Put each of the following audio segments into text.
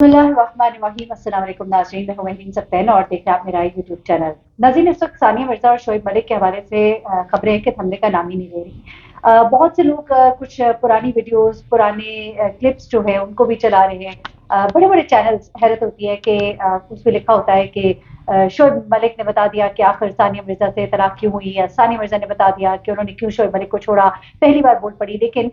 बिस्मिल्लाहिर्रहमानिर्रहीम। अस्सलाम वालेकुम नाज़रीन, मैं हूं महिदीन सब्तैन और देख रहे हैं आप मेरा यूट्यूब चैनल। नाज़रीन, इस वक्त सानिया मिर्ज़ा और शोएब मलिक के हवाले से खबरें हैं कि थमने का नाम ही नहीं ले रही। बहुत से लोग कुछ पुरानी वीडियोस, पुराने क्लिप्स जो है उनको भी चला रहे हैं। बड़े बड़े चैनल्स, हैरत होती है कि उसमें लिखा होता है कि शोएब मलिक ने बता दिया कि आखिर सानिया मिर्ज़ा से तलाक क्यों हुई, या सानिया मिर्ज़ा ने बता दिया कि उन्होंने क्यों शोएब मलिक को छोड़ा। पहली बार बोल पड़ी, लेकिन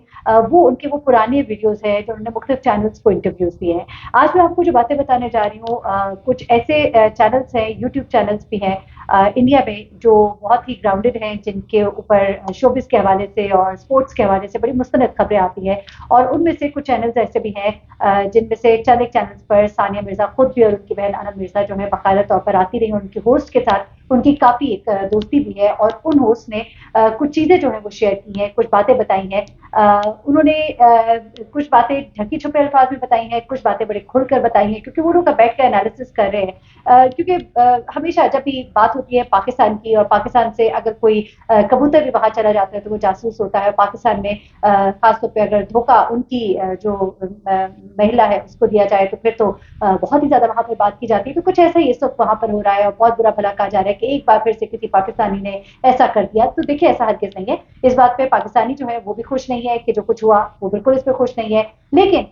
वो उनके वो पुराने वीडियोस हैं जो उन्होंने मुख्तलिफ चैनल्स को इंटरव्यूज दिए हैं। आज मैं आपको जो बातें बताने जा रही हूँ, कुछ ऐसे चैनल्स हैं, यूट्यूब चैनल्स भी हैं इंडिया में, जो बहुत ही ग्राउंडेड हैं, जिनके ऊपर शोबिस के हवाले से और स्पोर्ट्स के हवाले से बड़ी मुस्तनद खबरें आती हैं। और उनमें से कुछ चैनल्स ऐसे भी हैं जिनमें से चंद एक चैनल्स पर सानिया मिर्जा खुद भी और उनकी बहन अनम मिर्जा जो है बाकायदा तौर पर आती रही, उनकी होस्ट के साथ उनकी काफी एक दोस्ती भी है। और उन होस्ट ने कुछ चीजें जो है वो शेयर की हैं, कुछ बातें बताई हैं। उन्होंने कुछ बातें ढकी छुपे अल्फाज में बताई हैं, कुछ बातें बड़े खुलकर बताई हैं, क्योंकि वो लोग बैठ कर एनालिसिस कर रहे हैं। क्योंकि हमेशा जब भी बात होती है पाकिस्तान की, और पाकिस्तान से अगर कोई कबूतर भी वहां चला जाता है तो वो जासूस होता है। पाकिस्तान में खासतौर पर अगर धोखा उनकी जो महिला है उसको दिया जाए तो फिर तो बहुत ही ज्यादा वहां पर बात की जाती है। तो कुछ ऐसा ही इस वक्त वहां पर हो रहा है और बहुत बुरा भला कहा जा रहा है कि एक बार फिर से किसी पाकिस्तानी ने ऐसा कर दिया। तो देखिए, ऐसा हरगिज नहीं है। इस बात पे पाकिस्तानी जो है वो भी खुश नहीं है कि जो कुछ हुआ, वो बिल्कुल इस पे खुश नहीं है। लेकिन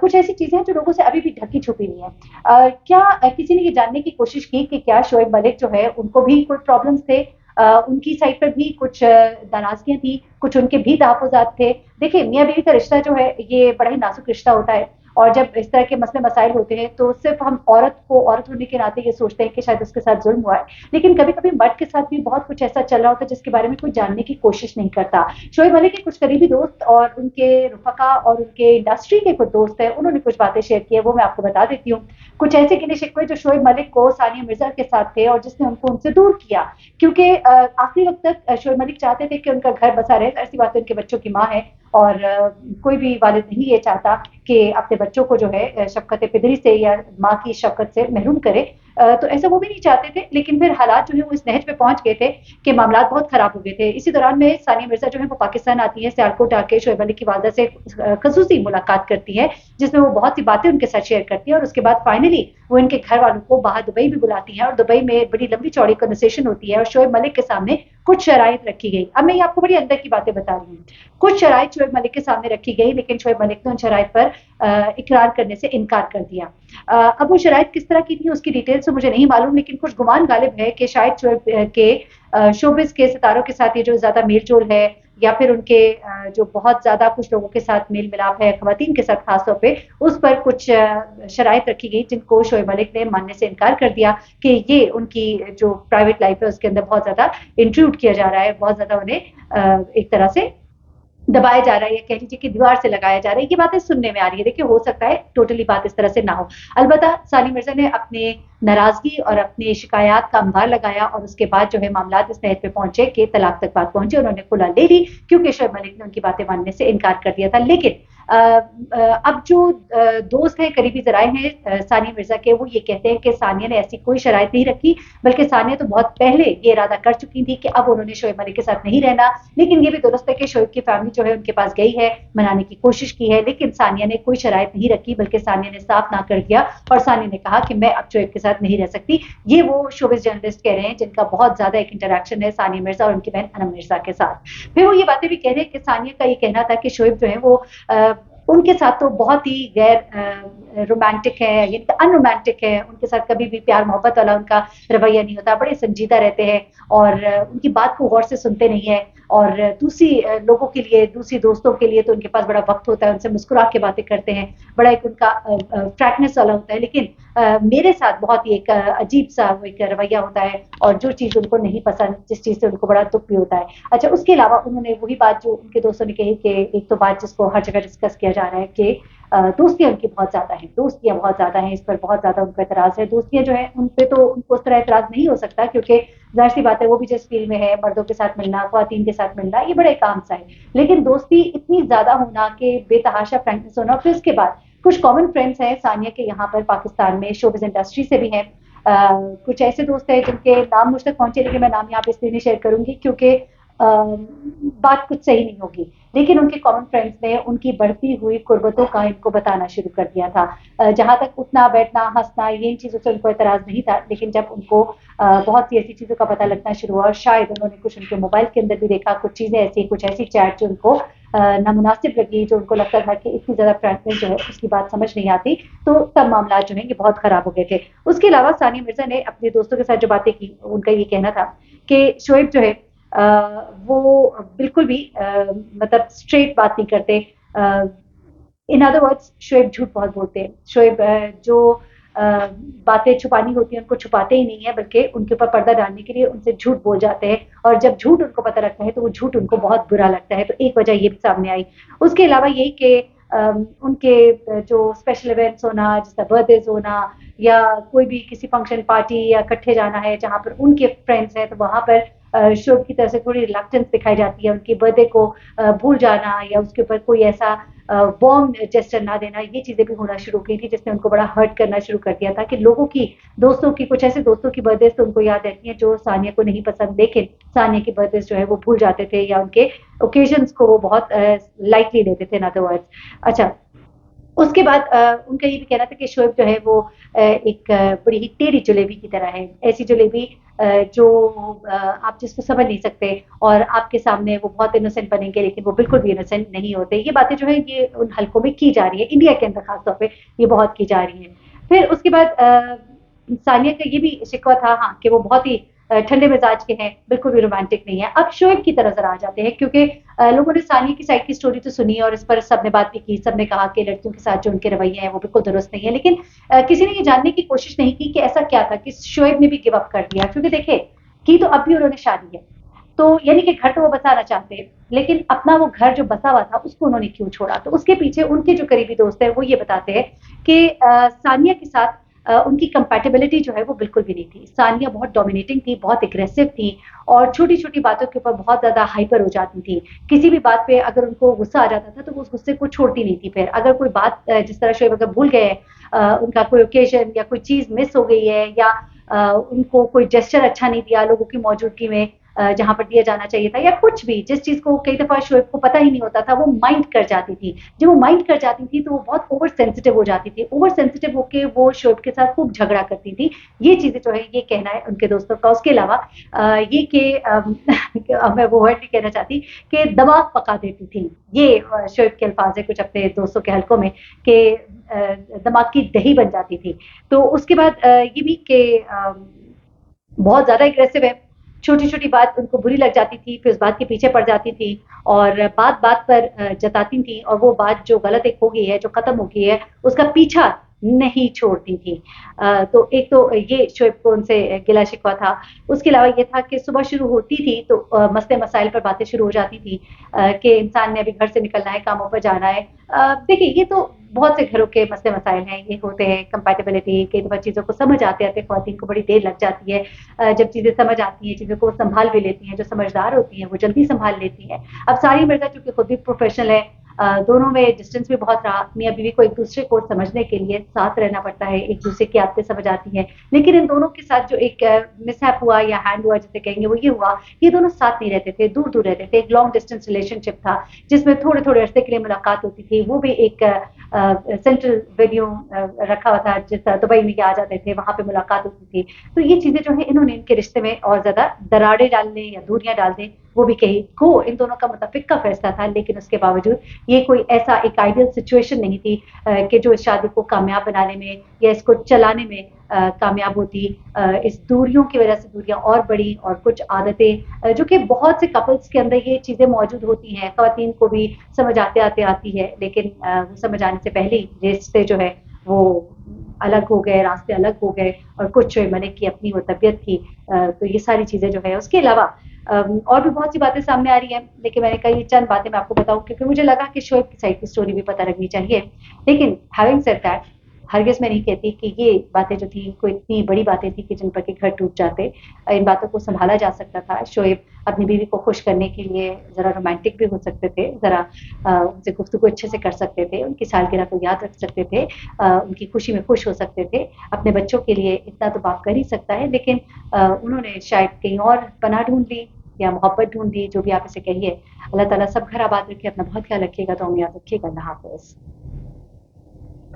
कुछ ऐसी चीजें हैं जो लोगों से अभी भी ढकी छुपी नहीं है। क्या किसी ने ये जानने की कोशिश की कि क्या शोएब मलिक जो है उनको भी कोई प्रॉब्लम्स थे, उनकी साइड पर भी कुछ नाराजगियां थी, कुछ उनके भी तहफुजात थे। देखिए, मियाँ बीवी का रिश्ता जो है ये बड़ा ही नाजुक रिश्ता होता है। और जब इस तरह के मसले मसाइल होते हैं तो सिर्फ हम औरत को औरत होने के नाते ये सोचते हैं कि शायद उसके साथ जुल्म हुआ है, लेकिन कभी कभी मर्द के साथ भी बहुत कुछ ऐसा चल रहा होता है जिसके बारे में कोई जानने की कोशिश नहीं करता। शोएब मलिक के कुछ करीबी दोस्त और उनके रुफका और उनके इंडस्ट्री के कुछ दोस्त हैं, उन्होंने कुछ बातें शेयर की है, वो मैं आपको बता देती हूँ। कुछ ऐसे गिले शिकवे जो शोएब मलिक को सानिया मिर्जा के साथ थे और जिसने उनको उनसे दूर किया। क्योंकि आखिरी वक्त तक शोएब मलिक चाहते थे कि उनका घर बसा रहे। ऐसी बात है, उनके बच्चों की माँ है और कोई भी वालिद नहीं ये चाहता कि अपने बच्चों को जो है शफकत पिदरी से या माँ की शफकत से महरूम करे। तो ऐसा वो भी नहीं चाहते थे, लेकिन फिर हालात जो है वो इस नहज पे पहुंच गए थे कि मामला बहुत खराब हो गए थे। इसी दौरान में सानिया मिर्जा जो है वो पाकिस्तान आती है, सियालकोट आके शोएब मलिक की वालदा से खसूसी मुलाकात करती है, जिसमें वो बहुत सी बातें उनके साथ शेयर करती है। और उसके बाद फाइनली वो इनके घर वालों को बाहर दुबई भी बुलाती हैं और दुबई में बड़ी लंबी चौड़ी कन्वर्सेशन होती है और शोएब मलिक के सामने कुछ शराइत रखी गई। अब मैं ये आपको बड़ी अंदर की बातें बता रही हूँ। कुछ शराइत शोएब मलिक के सामने रखी गई, लेकिन शोएब मलिक ने उन शराइत पर इकरार करने से इनकार कर दिया। अब वो शराइत किस तरह की थी उसकी डिटेल्स तो मुझे नहीं मालूम, लेकिन कुछ गुमान गालिब है कि शायद शोएब के शोबिस के सितारों के साथ ये जो ज्यादा मेल जोल है, या फिर उनके जो बहुत ज्यादा कुछ लोगों के साथ मेल मिलाप है, खवातीन के साथ खासतौर पे, उस पर कुछ शराइत रखी गई जिनको शोएब मलिक ने मानने से इनकार कर दिया कि ये उनकी जो प्राइवेट लाइफ है उसके अंदर बहुत ज्यादा इंट्रूड किया जा रहा है, बहुत ज्यादा उन्हें एक तरह से दबाया जा रहा है, या कह लीजिए कि दीवार से लगाया जा रहा है। ये बातें सुनने में आ रही है। देखिए, हो सकता है टोटली बात इस तरह से ना हो। अलबत्ता सानिया मिर्जा ने अपने नाराजगी और अपने शिकायत का अंबार लगाया और उसके बाद जो है मामला इस नहज पे पहुंचे कि तलाक तक बात पहुंची। उन्होंने खुला ले ली क्योंकि शोएब मलिक ने उनकी बातें मानने से इनकार कर दिया था। लेकिन अब जो दोस्त हैं, करीबी जराए हैं सानिया मिर्जा के, वो ये कहते हैं कि सानिया ने ऐसी कोई शराइत नहीं रखी, बल्कि सानिया तो बहुत पहले ये इरादा कर चुकी थी कि अब उन्होंने शोएब मलिक के साथ नहीं रहना। लेकिन ये भी दुरुस्त है कि शोएब की फैमिली जो है उनके पास गई है, मनाने की कोशिश की है, लेकिन सानिया ने कोई शराइत नहीं रखी, बल्कि सानिया ने साफ ना कर दिया और सानिया ने कहा कि मैं अब शोएब के साथ नहीं रह सकती। ये वो शोबिस जर्नलिस्ट कह रहे हैं जिनका बहुत ज्यादा एक इंटरेक्शन है सानिया मिर्जा और उनकी बहन अनम मिर्जा के साथ। फिर वो ये बातें भी कह रहे हैं कि सानिया का ये कहना था कि शोएब जो है वो उनके साथ तो बहुत ही गैर रोमांटिक है, यानी अनरोमांटिक है, उनके साथ कभी भी प्यार मोहब्बत वाला उनका रवैया नहीं होता, बड़े संजीदा रहते हैं और उनकी बात को गौर से सुनते नहीं है। और दूसरी लोगों के लिए, दूसरी दोस्तों के लिए तो उनके पास बड़ा वक्त होता है, उनसे मुस्कुरा के बातें करते हैं, बड़ा एक उनका फ्रैंकनेस वाला होता है। लेकिन मेरे साथ बहुत ही एक अजीब सा वो एक रवैया होता है, और जो चीज़ उनको नहीं पसंद, जिस चीज़ से उनको बड़ा दुख भी होता है। अच्छा, उसके अलावा उन्होंने वही बात जो उनके दोस्तों ने कही कि एक तो बात जिसको हर जगह डिस्कस किया जा रहा है कि दोस्तियां उनकी बहुत ज्यादा हैं, दोस्तियां बहुत ज्यादा हैं, इस पर बहुत ज्यादा उनको एतराज है। दोस्तियां जो है उन पे तो उनको उस तरह एतराज नहीं हो सकता, क्योंकि जाहिर सी बात है वो भी जिस फील्ड में है, मर्दों के साथ मिलना, ख्वातीन के साथ मिलना, ये बड़ा एक आम सा है। लेकिन दोस्ती इतनी ज्यादा होना कि बेतहाशा फ्रेंकनेस होना, फिर उसके बाद कुछ कॉमन फ्रेंड्स हैं सानिया के यहाँ पर पाकिस्तान में, शोबिज इंडस्ट्री से भी हैं। कुछ ऐसे दोस्त हैं जिनके नाम मुझ तक पहुंचे, लेकिन मैं नाम यहाँ पे इसलिए नहीं शेयर करूंगी क्योंकि बात कुछ सही नहीं होगी। लेकिन उनके कॉमन फ्रेंड्स ने उनकी बढ़ती हुई कुर्बतों का इनको बताना शुरू कर दिया था। जहाँ तक उठना बैठना हंसना ये इन चीज़ों से उनको एतराज़ नहीं था, लेकिन जब उनको बहुत सी ऐसी चीज़ों का पता लगना शुरू हुआ और शायद उन्होंने कुछ उनके मोबाइल के अंदर भी देखा, कुछ चीज़ें ऐसी कुछ ऐसी चैट जो उनको नामुनासिब लगी, जो उनको लगता था कि इतनी ज़्यादा फ्रैंकनेस जो है उसकी बात समझ नहीं आती, तो तब मामला जो है ये बहुत ख़राब हो गए थे। उसके अलावा सानिया मिर्ज़ा ने अपने दोस्तों के साथ जो बातें की, उनका ये कहना था कि शोएब जो है वो बिल्कुल भी मतलब स्ट्रेट बात नहीं करते। इन अदर वर्ड्स शोएब झूठ बहुत बोलते हैं। शोएब जो अ, बातें छुपानी होती हैं उनको छुपाते ही नहीं है, बल्कि उनके ऊपर पर्दा डालने के लिए उनसे झूठ बोल जाते हैं, और जब झूठ उनको पता लगता है तो वो झूठ उनको बहुत बुरा लगता है। तो एक वजह ये भी सामने आई। उसके अलावा यही कि उनके जो स्पेशल इवेंट्स होना, जैसे बर्थडेज होना या कोई भी किसी फंक्शन पार्टी या इकट्ठे जाना है जहाँ पर उनके फ्रेंड्स हैं, तो वहाँ पर शोएब की तरफ से थोड़ी रिलक्टेंस दिखाई जाती है। उनके बर्थडे को भूल जाना या उसके ऊपर कोई ऐसा वार्म जेस्चर ना देना, ये चीज़ें भी होना शुरू की थी, जिसने उनको बड़ा हर्ट करना शुरू कर दिया था कि लोगों की, दोस्तों की, कुछ ऐसे दोस्तों की बर्थडेज तो उनको याद रहती हैं जो सानिया को नहीं पसंद, लेकिन सानिया की बर्थडेज जो है वो भूल जाते थे या उनके ओकेजन्स को वो बहुत लाइटली लेते थे, इन अदर वर्ड्स। अच्छा, उसके बाद उनका ये भी कहना था कि शोएब जो है वो एक बड़ी ही टेढ़ी जलेबी की तरह है। ऐसी जलेबी जो आप जिसको समझ नहीं सकते, और आपके सामने वो बहुत इनोसेंट बनेंगे लेकिन वो बिल्कुल भी इनोसेंट नहीं होते। ये बातें जो है ये उन हलकों में की जा रही है, इंडिया के अंदर खास तौर पे ये बहुत की जा रही है। फिर उसके बाद सानिया का ये भी शिकवा था, हाँ, कि वो बहुत ही ठंडे मिजाज के हैं, बिल्कुल भी रोमांटिक नहीं है। अब शोएब की तरफ जरा आ जाते हैं, क्योंकि लोगों ने सानिया की साइड की स्टोरी तो सुनी और इस पर सबने बात भी की, सबने कहा कि लड़कियों के साथ जो उनके रवैये हैं वो बिल्कुल दुरुस्त नहीं है, लेकिन किसी ने ये जानने की कोशिश नहीं की कि ऐसा क्या था कि शोएब ने भी गिव अप कर दिया। क्योंकि देखिए, की तो अब भी उन्होंने शादी है, तो यानी कि घर तो वो बसाना चाहते हैं, लेकिन अपना वो घर जो बसा हुआ था उसको उन्होंने क्यों छोड़ा। तो उसके पीछे उनके जो करीबी दोस्त है वो ये बताते हैं कि सानिया के साथ उनकी कंपैटिबिलिटी जो है वो बिल्कुल भी नहीं थी। सानिया बहुत डोमिनेटिंग थी, बहुत एग्रेसिव थी, और छोटी-छोटी बातों के ऊपर बहुत ज़्यादा हाइपर हो जाती थी। किसी भी बात पे अगर उनको गुस्सा आ जाता था तो वो उस गुस्से को छोड़ती नहीं थी फिर। अगर कोई बात जिस तरह शोएब अगर भूल गए, उनका कोई ओकेज़न या कोई चीज़ मिस हो गई है, या उनको कोई जेस्चर अच्छा नहीं दिया लोगों की मौजूदगी में जहाँ पर दिया जाना चाहिए था, या कुछ भी जिस चीज़ को कई दफ़ा शोएब को पता ही नहीं होता था, वो माइंड कर जाती थी। जब वो माइंड कर जाती थी तो वो बहुत ओवर सेंसिटिव हो जाती थी। ओवर सेंसिटिव होके वो शोएब के साथ खूब झगड़ा करती थी। ये चीज़ें जो है ये कहना है उनके दोस्तों का। उसके अलावा ये कि मैं वो वर्ड नहीं कहना चाहती कि दिमाग पका देती थी। ये शोएब के अल्फाज़ है कुछ अपने दोस्तों के हलकों में, कि दिमाग की दही बन जाती थी। तो उसके बाद ये भी कि बहुत ज़्यादा एग्रेसिव है। छोटी-छोटी बात उनको बुरी लग जाती थी, फिर उस बात के पीछे पड़ जाती थी, और बात-बात पर जताती थी, और वो बात जो गलत एक हो गई है, जो खत्म हो गई है, उसका पीछा नहीं छोड़ती थी। तो एक तो ये शोएब को उनसे गिला शिकवा था। उसके अलावा ये था कि सुबह शुरू होती थी तो मसले मसाइल पर बातें शुरू हो जाती थी, कि इंसान ने अभी घर से निकलना है, कामों पर जाना है। देखिए, ये तो बहुत से घरों के मसले मसाइल हैं, ये होते हैं, कंपैटिबिलिटी, कई दफ़ा चीज़ों को समझ आते-आते ख़वातीन को बड़ी देर लग जाती है। जब चीज़ें समझ आती हैं, चीज़ों को संभाल भी लेती हैं, जो समझदार होती हैं वो जल्दी संभाल लेती हैं। अब सानिया मिर्ज़ा चूँकि खुद भी प्रोफ़ेशनल है, दोनों में डिस्टेंस भी बहुत रहा, मियाँ-बीवी को एक-दूसरे को समझने के लिए साथ रहना पड़ता है, एक-दूसरे की आदतें समझ आती हैं। लेकिन इन दोनों के साथ जो एक मिसहैप हुआ या हैंड हुआ जिसे कहेंगे, वो ये हुआ, ये दोनों साथ नहीं रहते थे, दूर-दूर रहते थे। एक लॉन्ग डिस्टेंस रिलेशनशिप था, जिसमें थोड़े-थोड़े अरसे के लिए मुलाकात होती थी, वो भी एक सेंट्रल वेन्यू रखा हुआ था, जिस दुबई में ये आ जाते थे, वहाँ पे मुलाकात होती थी। तो ये चीज़ें जो है इन्होंने इनके रिश्ते में और ज़्यादा दरारें डाल दें या दूरियाँ डाल दें, वो भी कही। गो इन दोनों का मुत्तफ़िक का फ़ैसला था, लेकिन उसके बावजूद ये कोई ऐसा एक आइडियल सिचुएशन नहीं थी कि जो इस शादी को कामयाब बनाने में या इसको चलाने में कामयाब होती। इस दूरियों की वजह से दूरियाँ और बढ़ी, और कुछ आदतें जो कि बहुत से कपल्स के अंदर ये चीज़ें मौजूद होती हैं, ख़वातीन को भी समझ आते-आते आती है, लेकिन वो समझ आने से पहले ही रिश्ते जो है वो अलग हो गए, रास्ते अलग हो गए, और कुछ शोएब मलिक की अपनी वो तबीयत थी। तो ये सारी चीज़ें जो है, उसके अलावा और भी बहुत सी बातें सामने आ रही हैं, लेकिन मैंने कहा ये चंद बातें मैं आपको बताऊँ, क्योंकि मुझे लगा कि शोएब की साइड की स्टोरी भी पता लगनी चाहिए। लेकिन हैविंग सेड दैट, हरगिज़ मैं नहीं कहती कि ये बातें जो थी कोई इतनी बड़ी बातें थी कि जिन पर के घर टूट जाते। इन बातों को सँभाला जा सकता था। शोएब अपनी बीवी को खुश करने के लिए ज़रा रोमांटिक भी हो सकते थे, ज़रा उनसे गुफ्तगू अच्छे से कर सकते थे, उनकी सालगिरह को याद रख सकते थे, उनकी खुशी में खुश हो सकते थे। अपने बच्चों के लिए इतना तो बाप कर ही सकता है, लेकिन उन्होंने शायद कहीं और पनाह ढूँढ ली। या मोहब्बत ढूंढी, जो भी आप इसे कहिए। अल्लाह ताला सब घर आबाद रखे, अपना बहुत ख्याल रखिएगा, तो याद रखिएगा। अल्लाह हाफ़िज़।